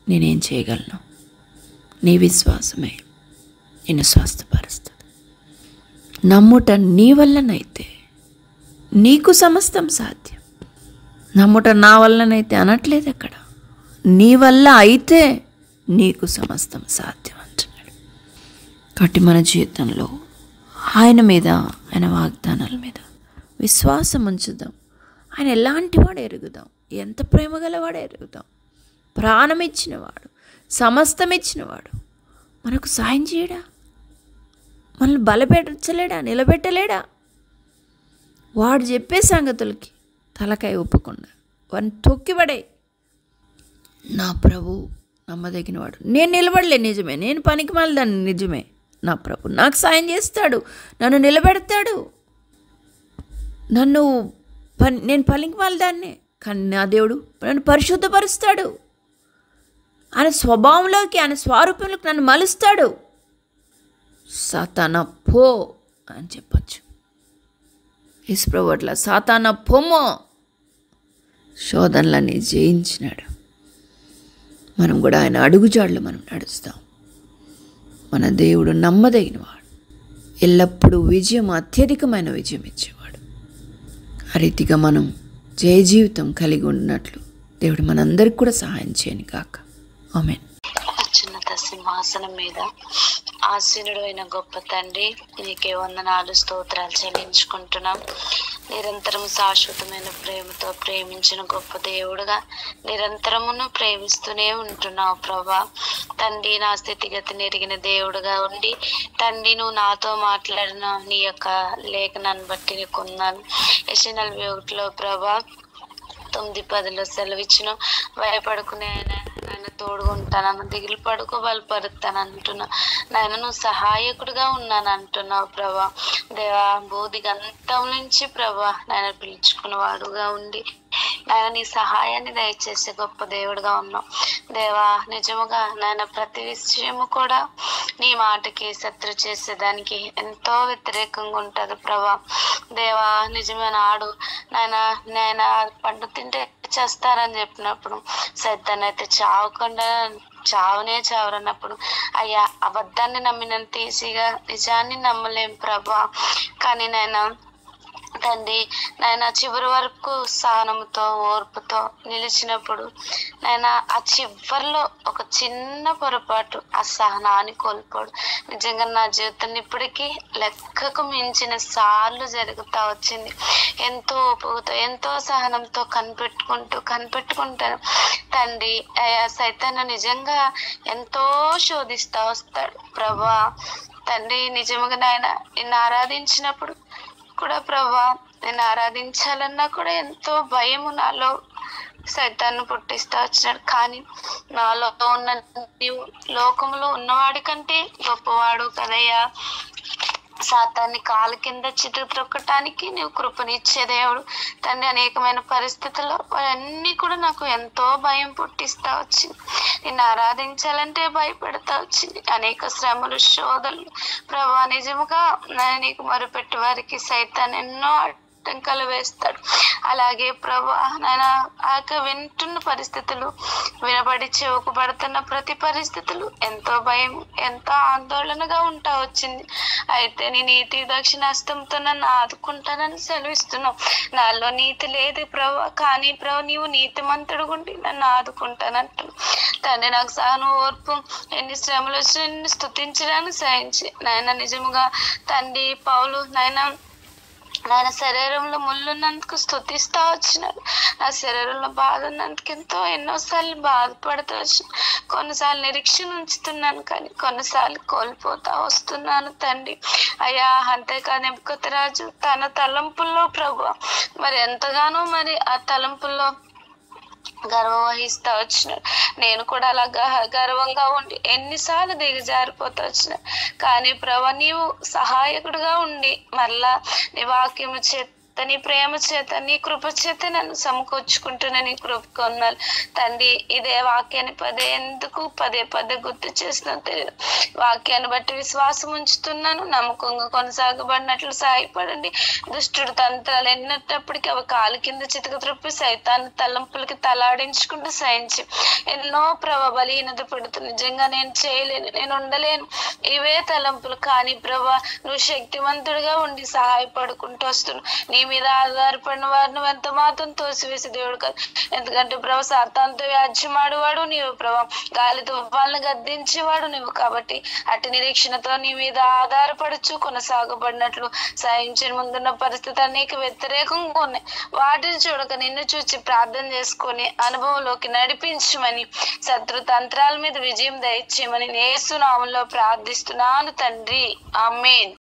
నేనేం చేయగలను, నీ విశ్వాసమే నిన్ను స్వస్థపరుస్తుంది. నమ్ముట నీ వల్లనైతే నీకు సమస్తం సాధ్యం. నమ్ముట నా వల్లనైతే అనట్లేదు అక్కడ, నీ వల్ల అయితే నీకు సమస్తం సాధ్యం అంటున్నాడు. కాబట్టి మన జీవితంలో ఆయన మీద, ఆయన వాగ్దానాల మీద విశ్వాసం ఉంచుదాం. ఆయన ఎలాంటి వాడు ఎరుగుదాం, ఎంత ప్రేమ గలవాడు ఎరుగుదాం. ప్రాణం ఇచ్చినవాడు, సమస్తం ఇచ్చినవాడు, మనకు సాయం చేయడా? మనల్ని బలపెట్టలేడా? నిలబెట్టలేడా? వాడు చెప్పే సంగతులకి తలకాయ ఒప్పకుండా వాడిని తొక్కిపడే. నా ప్రభు నమ్మదగినవాడు. నేను నిలబడలే నిజమే, నేను పనికిమాలి దాన్ని నిజమే. నా ప్రభు నాకు సాయం చేస్తాడు, నన్ను నిలబెడతాడు. నేను పనికిమాలి దాన్నే, కానీ నా దేవుడు నన్ను పరిశుద్ధపరుస్తాడు. ఆయన స్వభావంలోకి, ఆయన స్వరూపంలోకి నన్ను మలుస్తాడు. సాతానా పో అని చెప్పచ్చు. యేసుప్రభు అట్లా సాతానా పొమ్మో శోధనలన్నీ జయించినాడు. మనం కూడా ఆయన అడుగుజాడలు మనం నడుస్తాం. మన దేవుడు నమ్మదగినవాడు, ఎల్లప్పుడూ విజయం, అత్యధికమైన విజయం ఇచ్చేవాడు. ఆ రీతిగా మనం జయ జీవితం కలిగి ఉన్నట్లు దేవుడు మనందరికి కూడా సహాయం చేయని కాక. ఆమేన్. అత్యున్నత సింహాసనం మీద ఆసీనుడు అయిన గొప్ప తండ్రి, నీకే వందనాలు, స్తోత్రాలు చెల్లించుకుంటున్నాం. నిరంతరము శాశ్వతమైన ప్రేమతో ప్రేమించిన గొప్ప దేవుడుగా నిరంతరమును ప్రేమిస్తూనే ఉంటున్నావు ప్రభా. తండ్రి, నా స్థితిగతిని ఎరిగిన దేవుడుగా ఉండి తండ్రి, నువ్వు నాతో మాట్లాడిన నీ యొక్క లేఖనాన్ని బట్టి నీకు ఉన్నాను. యెషయా ప్రభా 9:10 సెలవిచ్చిన భయపడుకునే ఆయన తోడుకుంటాను, దిగులు పడుకో బలపరుతాను అంటున్నా. నాయన నువ్వు సహాయకుడిగా ఉన్నాను అంటున్నావు ప్రభా. దేవా, బోధిగంతం నుంచి ప్రభా నాయన పిలుచుకున్న వాడుగా ఉండి నాయన నీ సహాయాన్ని దయచేసే గొప్ప దేవుడుగా ఉన్నావు దేవా. నిజముగా నాయన ప్రతి విషయము కూడా నీ మాటకి శత్రు చేసేదానికి ఎంతో వ్యతిరేకంగా ఉంటది ప్రభా. దేవా, నిజమైన ఆడు నాయన పండు తింటే చేస్తారని చెప్పినప్పుడు సైతాన్ని అయితే చావనే చావరన్నప్పుడు అయ్యా అబద్ధాన్ని నమ్మినంత ఈజీగా నిజాన్ని నమ్మలేం ప్రభా. కానీ తండ్రి నాయన చివరి వరకు సహనంతో ఓర్పుతో నిలిచినప్పుడు నాయన ఆ చివరిలో ఒక చిన్న పొరపాటు ఆ సహనాన్ని కోల్పోడు. నిజంగా నా జీవితం ఇప్పటికీ లెక్కకు మించిన సార్లు జరుగుతూ వచ్చింది. ఎంతో ఓపికతో ఎంతో సహనంతో కనిపెట్టుకుంటాను తండ్రి. సైతాన్ని నిజంగా ఎంతో శోధిస్తూ వస్తాడు ప్రభా. తండ్రి, నిజంగా నాయన నిన్ను ఆరాధించినప్పుడు కూడా ప్రభా, నేను ఆరాధించాలన్నా కూడా ఎంతో భయము నాలో సైతాన్ని పుట్టిస్తూ వచ్చినాడు. కానీ నాలో ఉన్న నీవు లోకంలో ఉన్నవాడి కంటే గొప్పవాడు కదయ్యా. సాతాన్ని కాలు కింద చితకటానికి నీవు కృపనిచ్చే దేవుడు తండ్రి. అనేకమైన పరిస్థితుల్లో అవన్నీ కూడా నాకు ఎంతో భయం పుట్టిస్తా వచ్చింది. నిన్ను ఆరాధించాలంటే భయపెడతా వచ్చింది. అనేక శ్రమలు, శోధనలు ప్రభా. నిజముగా నీకు మొరుపెట్టే వారికి సైతాన్ని ఎన్నో ఆటంకాలు వేస్తాడు. అలాగే ప్రభా నాయన వింటున్న పరిస్థితులు, వినబడి చెవుకు పడుతున్న ప్రతి పరిస్థితులు ఎంతో భయం, ఎంతో ఆందోళనగా ఉంటా వచ్చింది. అయితే నీ నీతి దక్షిణాస్తంతో నన్ను ఆదుకుంటానని సెలవిస్తున్నావు. నాలో నీతి లేదు ప్రభా, కానీ ప్రభు నీవు నీతిమంతుడు గుండి నన్ను ఆదుకుంటానంటున్నావు తండ్రి. నాకు సహనం, ఓర్పు, ఎన్ని శ్రమలు వచ్చినా నిన్ను స్తుతించడానికి సహాయించి నాయన. నిజముగా తండ్రి పౌలు నాయన శరీరంలో ముళ్ళున్నందుకు స్తుతిస్తా వచ్చినాడు. నా శరీరంలో బాధ ఉన్నందుకు ఎన్నోసార్లు బాధపడుతూ వచ్చిన, కొన్నిసార్లు నిరీక్షణ ఉంచుతున్నాను, కానీ కొన్నిసార్లు కోల్పోతా వస్తున్నాను తండ్రి. అయ్యా, అంతేకాదు నెబుకద్నెజరు తన తలంపుల్లో ప్రభు మరి ఎంతగానో మరి ఆ తలంపుల్లో గర్వం వహిస్తా వచ్చినాడు. నేను కూడా అలా గర్వంగా ఉండి ఎన్నిసార్లు దిగజారిపోతా వచ్చిన, కానీ ప్రభు నీవు సహాయకుడుగా ఉండి మరలా నీ వాక్యము చేత, నీ ప్రేమ చేత, నీ కృప చేత నన్ను సమకూర్చుకుంటున్నా. నీ కృప కొన్నాను తండ్రి. ఇదే వాక్యాన్ని పదే పదే గుర్తు చేస్తున్నాను తెలియదు. వాక్యాన్ని బట్టి విశ్వాసం ఉంచుతున్నాను. నమ్మకంగా కొనసాగబడినట్లు సహాయపడండి. దుష్టుడు తంత్రాలు ఎన్నప్పటికీ అవి కాలు కింద చితక త్రొప్పి సైతాన్ని తలంపులకి తలాడించుకుంటూ సహించి ఎన్నో బలహీనత పెడుతుంది. నిజంగా నేను చేయలేను, నేను ఉండలేను ఇవే తలంపులు. కానీ ప్రభా నువ్వు శక్తివంతుడిగా ఉండి సహాయపడుకుంటూ వస్తున్నావు. నీ మీద ఆధారపడిన వారిని ఎంత మాత్రం తోసివేసే దేవుడు కాదు. ఎందుకంటే ప్రభు సాతానుతో వ్యాజ్యమాడువాడు నీవు, ప్రభు గాలి తుఫాలను గద్దించేవాడు నీవు. కాబట్టి అట్టి నిరీక్షణతో నీ మీద ఆధారపడుచు కొనసాగబడినట్లు సాయించని ముందున్న పరిస్థితులు నీకు వ్యతిరేకంగా ఉన్నాయి. వాటిని చూడక నిన్ను చూచి ప్రార్థన చేసుకొని అనుభవంలోకి నడిపించమని, శత్రు తంత్రాల మీద విజయం దయచేయమని యేసు నామములో ప్రార్థిస్తున్నాను తండ్రి. ఆమేన్.